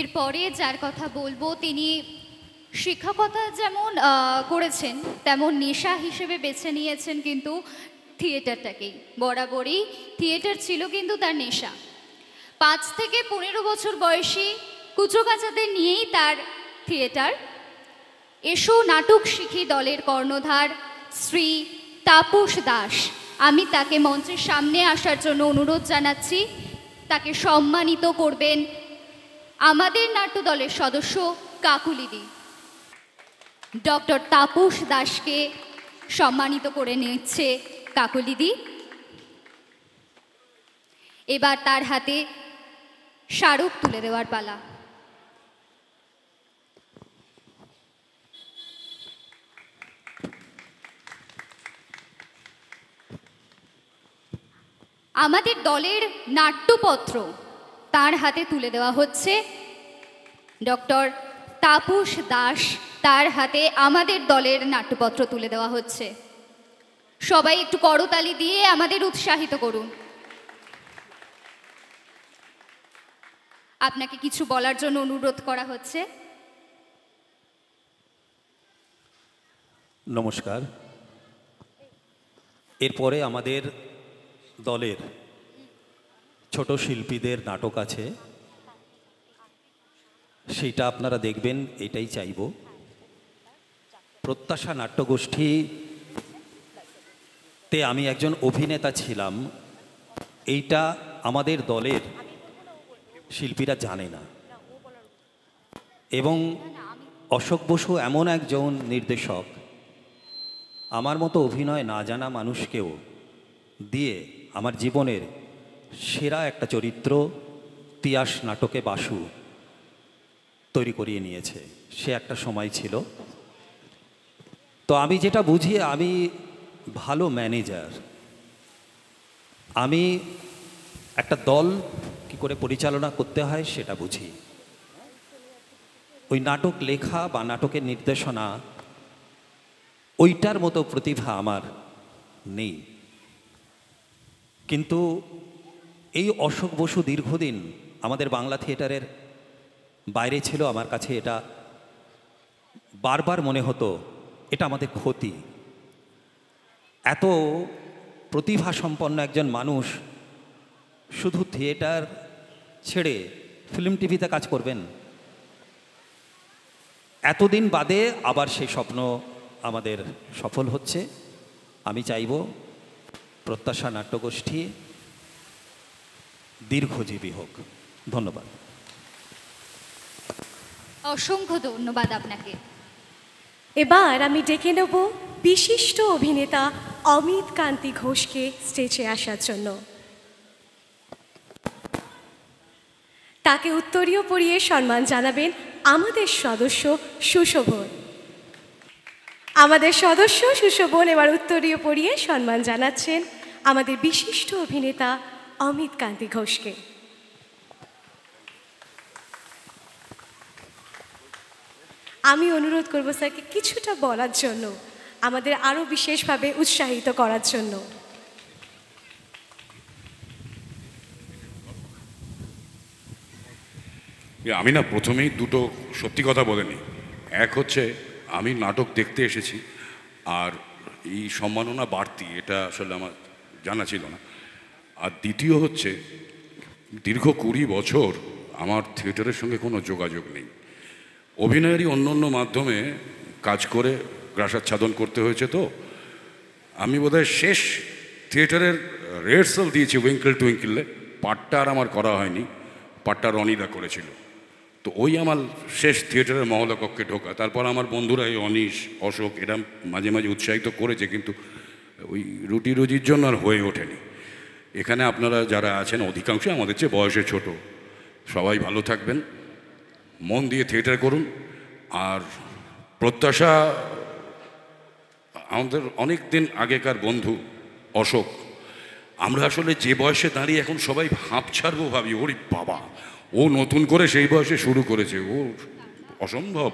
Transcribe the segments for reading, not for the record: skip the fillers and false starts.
এরপরে যার কথা বলবো তিনি শিক্ষকতা যেমন করেছেন তেমন নেশা হিসেবে বেছে নিয়েছেন কিন্তু থিয়েটারটাকেই। বরাবরই থিয়েটার ছিল কিন্তু তার নেশা। 5 থেকে 15 বছর বয়সী কুচোকাচাদের নিয়েই তার থিয়েটার। এসো নাটক শিখি দলের কর্ণধার শ্রী তাপস দাস। আমি তাকে মঞ্চের সামনে আসার জন্য অনুরোধ জানাচ্ছি। তাকে সম্মানিত করবেন আমাদের নাট্য দলের সদস্য কাকুলিদি। ডক্টর তাপস দাসকে সম্মানিত করে নিচ্ছে কাকুলিদি। এবার তার হাতে স্মারক তুলে দেওয়ার পালা। আমাদের দলের নাট্যপত্র তার হাতে তুলে দেওয়া হচ্ছে। ডক্টর তাপস দাস, তার হাতে আমাদের দলের নাট্যপত্র তুলে দেওয়া হচ্ছে। সবাই একটু করতালি দিয়ে আমাদের উৎসাহিত করুন। আপনাকে কিছু বলার জন্য অনুরোধ করা হচ্ছে। নমস্কার। এরপরে আমাদের দলের ছোট শিল্পীদের নাটক আছে, সেইটা আপনারা দেখবেন, এটাই চাইব। প্রত্যাশা নাট্যগোষ্ঠীতে আমি একজন অভিনেতা ছিলাম, এইটা আমাদের দলের শিল্পীরা জানে না। এবং অশোক বসু এমন একজন নির্দেশক, আমার মতো অভিনয় না জানা মানুষকেও দিয়ে আমার জীবনের সেরা একটা চরিত্র তিয়াস নাটকে বাসু তৈরি করিয়ে নিয়েছে। সে একটা সময় ছিল। তো আমি যেটা বুঝি, আমি ভালো ম্যানেজার। আমি একটা দল কি করে পরিচালনা করতে হয় সেটা বুঝি। ওই নাটক লেখা বা নাটকের নির্দেশনা ওইটার মতো প্রতিভা আমার নেই। কিন্তু এই অশোক বসু দীর্ঘদিন আমাদের বাংলা থিয়েটারের বাইরে ছিল। আমার কাছে এটা বারবার মনে হতো এটা আমাদের ক্ষতি। এত প্রতিভা সম্পন্ন একজন মানুষ শুধু থিয়েটার ছেড়ে ফিল্ম টিভিতে কাজ করবেন, এতদিন বাদে আবার সেই স্বপ্ন আমাদের সফল হচ্ছে। আমি চাইব প্রত্যাশা নাট্যগোষ্ঠী দীর্ঘজীবী হোক। ধন্যবাদ। অসংখ্য ধন্যবাদ আপনাকে। এবার আমি ডেকে নেব বিশিষ্ট অভিনেতা অমিত কান্তি ঘোষকে স্টেজে আসার জন্য। তাকে উত্তরীয় পরিয়ে সম্মান জানাবেন আমাদের সদস্য সুশোভন। আমাদের সদস্য সুশোভন এবার উত্তরীয় পরিয়ে সম্মান জানাচ্ছেন আমাদের বিশিষ্ট অভিনেতা অমিত কান্তি ঘোষকে। আমি অনুরোধ করব স্যারকে কিছুটা বলার জন্য, আমাদের আরও বিশেষভাবে উৎসাহিত করার জন্য। আমি না প্রথমেই দুটো সত্যি কথা বলে নিই। এক হচ্ছে আমি নাটক দেখতে এসেছি, আর এই সম্মাননা বাড়তি এটা আসলে আমার জানা ছিল না। আর দ্বিতীয় হচ্ছে দীর্ঘ 20 বছর আমার থিয়েটারের সঙ্গে কোনো যোগাযোগ নেই। অভিনয়েরই অন্য অন্য মাধ্যমে কাজ করে গ্রাসাচ্ছাদন করতে হয়েছে। তো আমি বোধহয় শেষ থিয়েটারের রিহার্সাল দিয়েছি উইঙ্কেল টুইঙ্কেলে, পার্টটা আর আমার করা হয়নি, পার্টটা রনিদা করেছিল। তো ওই আমার শেষ থিয়েটারের মহলাকক্ষে ঢোকা। তারপর আমার বন্ধুরা এই অনিশ, অশোক এরা মাঝে মাঝে উৎসাহিত করেছে, কিন্তু ওই রুটি রুজির জন্য আর হয়ে ওঠেনি। এখানে আপনারা যারা আছেন অধিকাংশই আমাদের চেয়ে বয়সে ছোট। সবাই ভালো থাকবেন, মন দিয়ে থিয়েটার করুন। আর প্রত্যাশা আমাদের অনেক দিন আগেকার বন্ধু অশোক, আমরা আসলে যে বয়সে দাঁড়িয়ে এখন সবাই হাঁপ ছাড়বো ভাবি, ওরে বাবা ও নতুন করে সেই বয়সে শুরু করেছে, ও অসম্ভব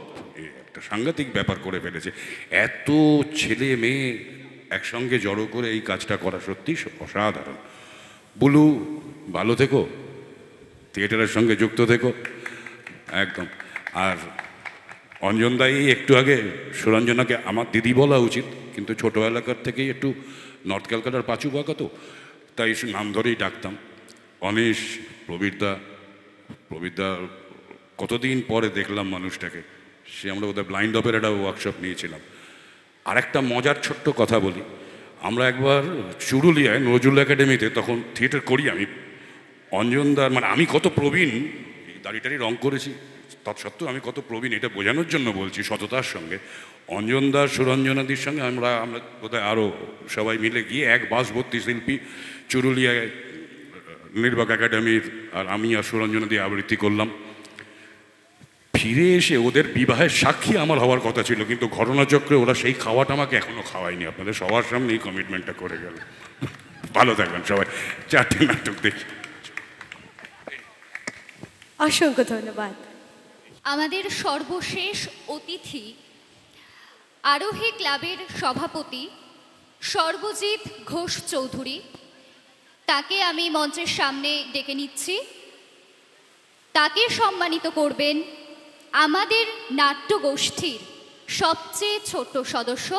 একটা সাংঘাতিক ব্যাপার করে ফেলেছে। এত ছেলে মেয়ে একসঙ্গে জড়ো করে এই কাজটা করা সত্যি অসাধারণ। বুলু, ভালো থেকো, থিয়েটারের সঙ্গে যুক্ত থেকো একদম। আর অঞ্জনদাই একটু আগে সুরঞ্জনাকে আমার দিদি বলা উচিত, কিন্তু ছোটো এলাকার থেকেই একটু নর্থ ক্যালকাটার পাঁচু বাঁকা তো, তাই নাম ধরেই ডাকতাম। অনিশ, প্রবীরদা কতদিন পরে দেখলাম মানুষটাকে, সে আমরা বোধহয় ব্লাইন্ড অপেরাটা ওয়ার্কশপ নিয়েছিলাম। আর একটা মজার ছোট্ট কথা বলি, আমরা একবার চুরুলিয়ায় নজরুল একাডেমিতে তখন থিয়েটার করি আমি, অঞ্জনদার মানে আমি কত প্রবীণ, দাড়িটারি রং করেছি, তৎসত্ত্বেও আমি কত প্রবীণ এটা বোঝানোর জন্য বলছি সততার সঙ্গে। অঞ্জনদার সুরঞ্জনাদির সঙ্গে আমরা বোধহয় আরও সবাই মিলে গিয়ে এক বাস ভর্তি শিল্পী চুরুলিয়ায় নির্বাক একাডেমির আর আমি আর সুরঞ্জনাদি আবৃত্তি করলাম। ফিরে এসে ওদের বিবাহের সাক্ষী আমার হওয়ার কথা ছিল, কিন্তু ঘটনাচক্রে ওরা সেই খাওয়াটা আমাকে এখনো খাওয়ায়নি। আপনাদের সবার সামনে এই কমিটমেন্টটা করে গেল। ভালো থাকবেন সবাই, 4টে নাটক দেখি। অসংখ্য ধন্যবাদ। আমাদের সর্বশেষ অতিথি আরোহী ক্লাবের সভাপতি সর্বজিৎ ঘোষ চৌধুরী, তাকে আমি মঞ্চের সামনে ডেকে নিচ্ছি। তাকে সম্মানিত করবেন আমাদের নাট্যগোষ্ঠীর সবচেয়ে ছোট্ট সদস্য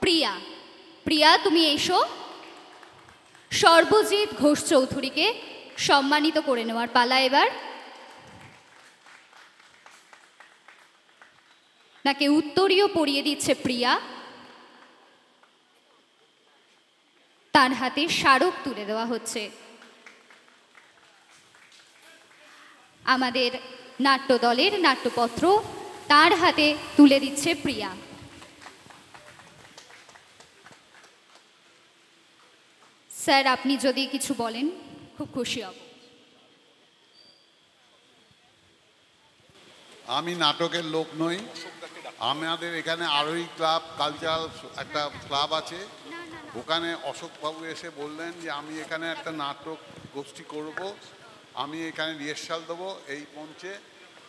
প্রিয়া। প্রিয়া, তুমি এসো। সর্বজিৎ ঘোষ চৌধুরীকে সম্মানিত করে নেওয়ার পালা এবার। নাকে উত্তরীয় পরিয়ে দিচ্ছে প্রিয়া, তার হাতে স্মারক তুলে দেওয়া হচ্ছে। আমাদের নাট্য দলের নাট্যপত্র তার হাতে তুলে দিচ্ছে প্রিয়া। স্যার, আপনি যদি কিছু বলেন খুব খুশি হব। আমি নাটকের লোক নই, আমাদের এখানে আরোহী ক্লাব কালচারাল একটা ক্লাব আছে, ওখানে অশোকবাবু এসে বললেন যে আমি এখানে একটা নাটক গোষ্ঠী করব, আমি এখানে রিহার্সাল দেবো এই মঞ্চে।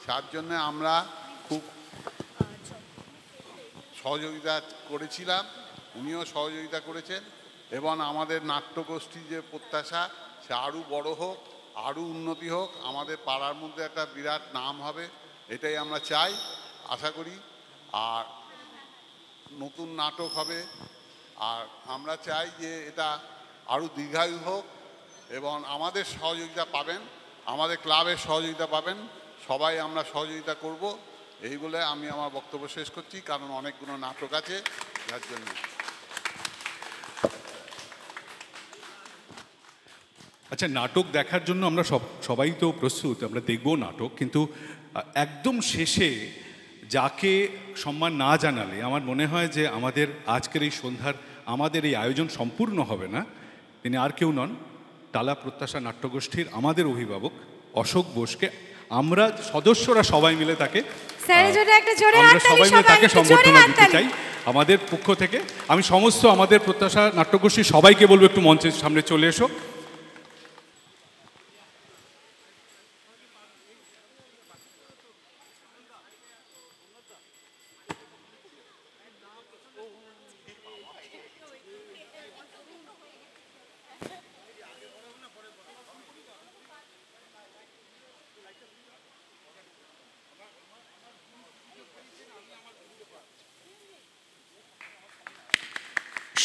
তার জন্যে আমরা খুব সহযোগিতা করেছিলাম, উনিও সহযোগিতা করেছেন, এবং আমাদের নাট্যগোষ্ঠীর যে প্রত্যাশা সে আরও বড় হোক, আরও উন্নতি হোক, আমাদের পাড়ার মধ্যে একটা বিরাট নাম হবে, এটাই আমরা চাই, আশা করি। আর নতুন নাটক হবে, আর আমরা চাই যে এটা আরও দীর্ঘায়ু হোক, এবং আমাদের সহযোগিতা পাবেন, আমাদের ক্লাবের সহযোগিতা পাবেন, সবাই আমরা সহযোগিতা করব। এই বলে আমি আমার বক্তব্য শেষ করছি, কারণ অনেকগুলো নাটক আছে যার জন্য। আচ্ছা, নাটক দেখার জন্য আমরা সবাই তো প্রস্তুত, আমরা দেখব নাটক, কিন্তু একদম শেষে যাকে সম্মান না জানালে আমার মনে হয় যে আমাদের আজকের এই সন্ধ্যার আমাদের এই আয়োজন সম্পূর্ণ হবে না। তিনি আর কেউ নন, টালা প্রত্যাশা নাট্যগোষ্ঠীর আমাদের অভিভাবক অশোক বোসকে আমরা সদস্যরা সবাই মিলে তাকে সম্বর্ধনা দিতে চাই আমাদের পক্ষ থেকে। আমি সমস্ত আমাদের প্রত্যাশা নাট্যগোষ্ঠীর সবাইকে বলবো একটু মঞ্চের সামনে চলে এসো।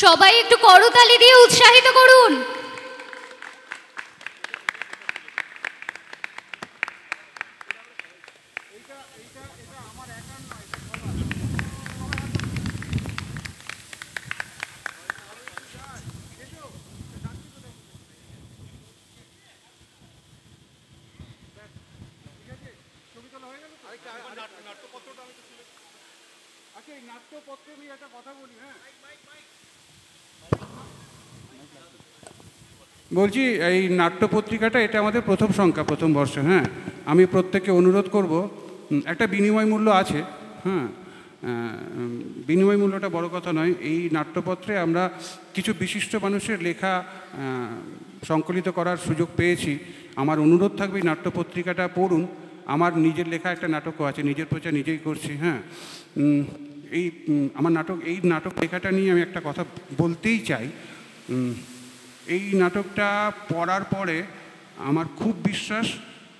সবাই একটু করতালি দিয়ে উৎসাহিত করুন। বলছি, এই নাট্যপত্রিকাটা এটা আমাদের প্রথম সংখ্যা, প্রথম বর্ষ। হ্যাঁ, আমি প্রত্যেককে অনুরোধ করব, একটা বিনিময় মূল্য আছে। হ্যাঁ, বিনিময় মূল্যটা বড় কথা নয়। এই নাট্যপত্রে আমরা কিছু বিশিষ্ট মানুষের লেখা সংকলিত করার সুযোগ পেয়েছি। আমার অনুরোধ থাকবে এই নাট্যপত্রিকাটা পড়ুন, আমার নিজের লেখা একটা নাটকও আছে, নিজের প্রচার নিজেই করছি। হ্যাঁ, এই আমার নাটক লেখাটা নিয়ে আমি একটা কথা বলতেই চাই। এই নাটকটা পড়ার পরে আমার খুব বিশ্বাস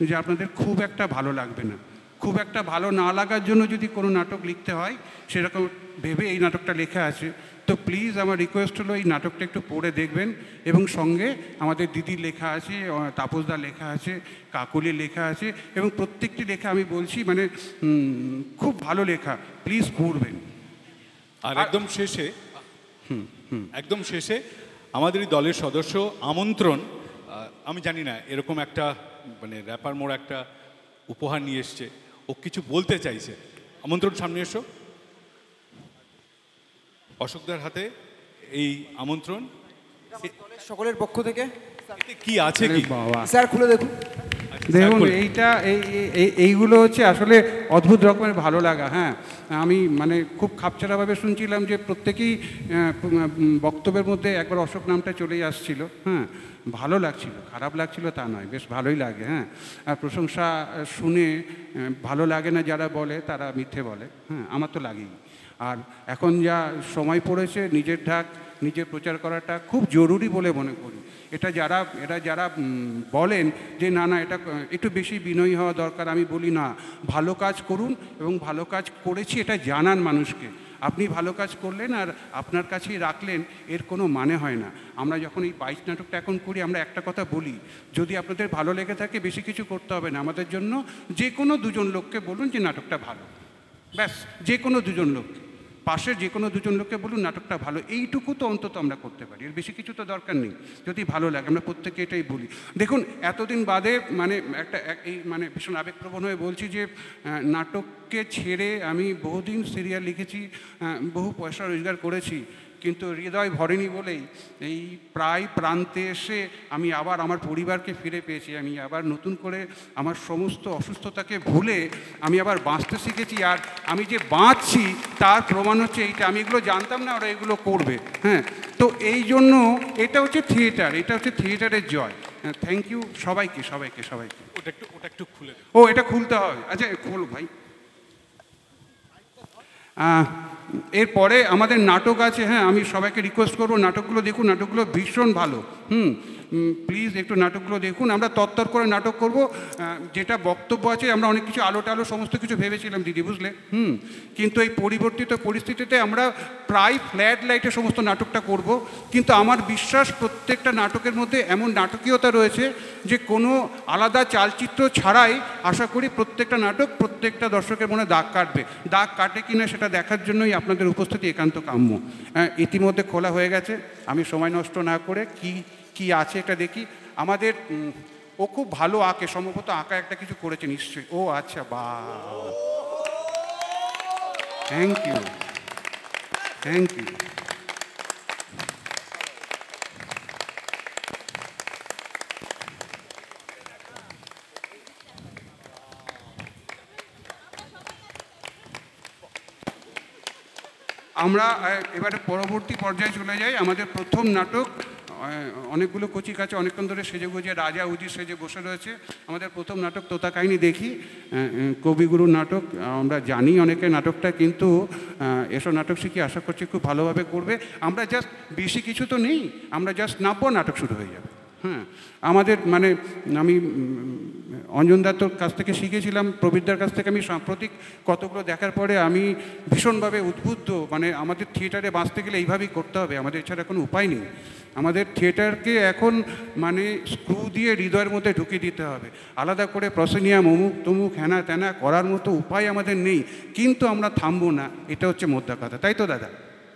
যে আপনাদের খুব একটা ভালো লাগবে না। খুব একটা ভালো না লাগার জন্য যদি কোনো নাটক লিখতে হয় সেরকম ভেবে এই নাটকটা লেখা আছে। তো প্লিজ আমার রিকোয়েস্ট হলো এই নাটকটা একটু পড়ে দেখবেন, এবং সঙ্গে আমাদের দিদির লেখা আছে, তাপসদার লেখা আছে, কাকলির লেখা আছে, এবং প্রত্যেকটি লেখা আমি বলছি মানে খুব ভালো লেখা, প্লিজ পড়বেন। আর একদম শেষে আমাদের এই দলের সদস্য আমন্ত্রণ, আমি জানি না এরকম একটা মানে র্যাপার মোড় একটা উপহার নিয়ে এসছে, ও কিছু বলতে চাইছে। আমন্ত্রণ, সামনে এসো। অশোকদার হাতে এই আমন্ত্রণ, সকলের পক্ষ থেকে। কি আছে কি স্যার খুলে দেখুন। দেখুন এইগুলো হচ্ছে আসলে অদ্ভুত রকমের ভালো লাগা। হ্যাঁ, আমি মানে খুব খাপছাড়াভাবে শুনছিলাম যে প্রত্যেকেই বক্তব্যের মধ্যে একবার অশোক নামটা চলেই আসছিল। হ্যাঁ, ভালো লাগছিল, খারাপ লাগছিল তা নয়, বেশ ভালোই লাগে। হ্যাঁ, আর প্রশংসা শুনে ভালো লাগে না যারা বলে তারা মিথ্যে বলে। হ্যাঁ, আমার তো লাগেই। আর এখন যা সময় পড়েছে, নিজের ঢাক নিজের প্রচার করাটা খুব জরুরি বলে মনে করি। এরা যারা বলেন যে না এটা একটু বেশি বিনয়ী হওয়া দরকার, আমি বলি না, ভালো কাজ করুন এবং ভালো কাজ করেছি এটা জানান মানুষকে। আপনি ভালো কাজ করলেন আর আপনার কাছেই রাখলেন, এর কোনো মানে হয় না। আমরা যখন এই 22 নাটকটা এখন করি, আমরা একটা কথা বলি, যদি আপনাদের ভালো লেগে থাকে বেশি কিছু করতে হবে না আমাদের জন্য, যে কোনো দুজন লোককে বলুন যে নাটকটা ভালো, ব্যাস, যে কোনো দুজন লোককে, পাশের যে কোনো দুজন লোককে বলুন নাটকটা ভালো, এইটুকু তো অন্তত আমরা করতে পারি, এর বেশি কিছু তো দরকার নেই। যদি ভালো লাগে, আমরা প্রত্যেকে এটাই বলি। দেখুন, এতদিন বাদে মানে এই মানে ভীষণ আবেগপ্রবণ হয়ে বলছি যে নাটককে ছেড়ে আমি বহুদিন সিরিয়াল লিখেছি, বহু পয়সা রোজগার করেছি, কিন্তু হৃদয় ভরেনি বলেই এই প্রায় প্রান্তে এসে আমি আবার আমার পরিবারকে ফিরে পেয়েছি। আমি আবার নতুন করে আমার সমস্ত অসুস্থতাকে ভুলে আমি আবার বাঁচতে শিখেছি। আর আমি যে বাঁচছি তার প্রমাণ হচ্ছে এইটা। আমি এগুলো জানতাম না ওরা এগুলো করবে। হ্যাঁ, তো এই জন্য এটা হচ্ছে থিয়েটার, এটা হচ্ছে থিয়েটারের জয়। থ্যাংক ইউ সবাইকে। ওটা একটু খুলে দেব। ও, এটা খুলতে হবে? আচ্ছা, খোলো ভাই। এরপরে আমাদের নাটক আছে। হ্যাঁ, আমি সবাইকে রিকোয়েস্ট করবো নাটকগুলো দেখুন, নাটকগুলো ভীষণ ভালো। প্লিজ একটু নাটকগুলো দেখুন। আমরা তত্তর করে নাটক করব, যেটা বক্তব্য আছে আমরা অনেক কিছু আলো টালো সমস্ত কিছু ভেবেছিলাম দিদি, বুঝলে। কিন্তু এই পরিবর্তিত পরিস্থিতিতে আমরা প্রায় ফ্ল্যাট লাইটে সমস্ত নাটকটা করব। কিন্তু আমার বিশ্বাস প্রত্যেকটা নাটকের মধ্যে এমন নাটকীয়তা রয়েছে যে কোনো আলাদা চালচিত্র ছাড়াই আশা করি প্রত্যেকটা নাটক প্রত্যেকটা দর্শকের মনে দাগ কাটবে। দাগ কাটে কিনা সেটা দেখার জন্যই আপনাদের উপস্থিতি একান্ত কাম্য। ইতিমধ্যে খোলা হয়ে গেছে, আমি সময় নষ্ট না করে কি আছে এটা দেখি। আমাদের ও খুব ভালো আঁকে, সম্ভবত আঁকা একটা কিছু করেছে নিশ্চয়ই। ও আচ্ছা, বা থ্যাংক ইউ। আমরা এবারে পরবর্তী পর্যায়ে চলে যাই। আমাদের প্রথম নাটক, অনেকগুলো কচি কাছে অনেকক্ষণ ধরে সেজে গুজে রাজা উজির সেজে বসে রয়েছে। আমাদের প্রথম নাটক তোতা কাহিনী দেখি, কবিগুরু নাটক। আমরা জানি অনেকে নাটকটা, কিন্তু এসব নাটক শিখে আশা করছি খুব ভালোভাবে করবে। আমরা জাস্ট বেশি কিছু তো নেই, আমরা জাস্ট নামবো, নাটক শুরু হয়ে যাবে। হ্যাঁ, আমাদের মানে আমি অঞ্জন দত্তর কাছ থেকে শিখেছিলাম, প্রবীরদার কাছ থেকে আমি সাম্প্রতিক কতগুলো দেখার পরে আমি ভীষণভাবে উদ্বুদ্ধ। মানে আমাদের থিয়েটারে বাঁচতে গেলে এইভাবেই করতে হবে, আমাদের এছাড়া কোনো উপায় নেই। আমাদের থিয়েটারকে এখন মানে স্ক্রু দিয়ে হৃদয়ের মধ্যে ঢুকিয়ে দিতে হবে। আলাদা করে প্রসেনিয়াম অমুক তমুক হ্যানা ত্যানা করার মতো উপায় আমাদের নেই, কিন্তু আমরা থামবো না, এটা হচ্ছে মোদ্দা কথা। তাই তো দাদা?